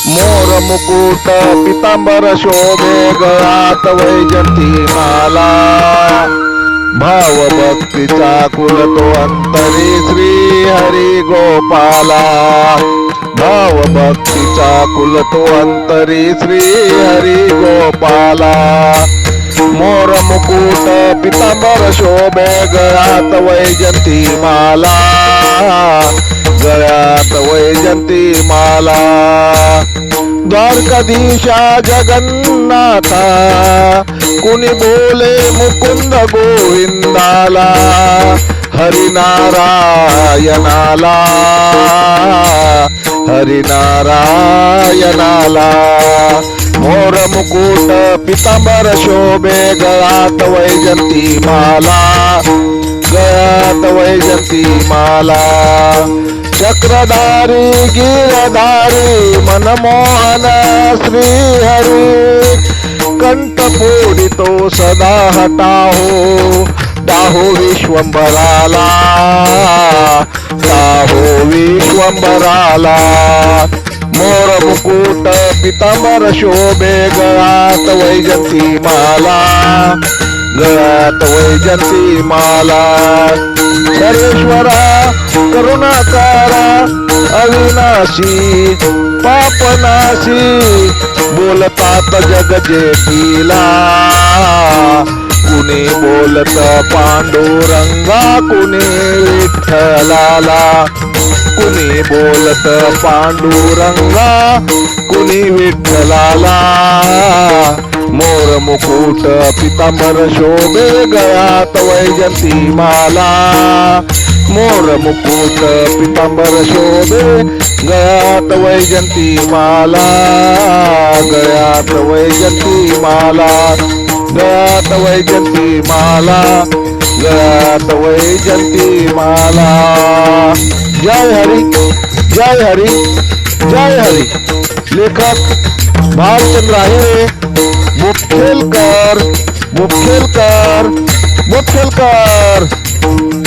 मोर मुकुट पितांबर शोभे गळ्यात वैजंती माला भाव भक्तीचा कुल तो अंतरी श्री हरी गोपाला भाव भक्तीचा कुल तो अंतरी श्री हरी गोपाला मोर मुकुट पितांबर शोभे गळ्यात वैजंती माला गळ्यात वैजंती माला द्वारकाधीशा जगन्नाथा कुणी बोले मुकुंद गोविंदाला हरिनारायणाला हरिनारायणाला मोर मुकुट पितांबर शोभे गळ्यात वैजंती माला गळ्यात वैजंती माला चक्रधारी गिरधारी मनमोहन श्रीहरी कंठ फोडितो सदा हटाहो टाहो विश्वंभराला टाहो विश्वंभराला मोर मुकुट पितांबर शोभे गळ्यात वैजंती माला गळ्यात वैजंती माला सर्वेश्वरा करुणाकारा अविनाशी पापनाशी बोलतात जग जेठीला कुणी बोलत पांडुरंगा कुणी विठ्ठलाला कुणी बोलत पांडुरंगा कुणी विठ्ठलाला मोर मुकुट पितांबर शोभे गळ्यात वैजंती माला मोर मुकुट पितांबर शोभे गळ्यात वैजंती माला गळ्यात वैजंती माला गळ्यात वैजंती माला गळ्यात वैजंती माला जय हरी जय हरी जय हरी लेखक भालचंद्र आहे मुखेलकर मुखेलकर मुखेलकर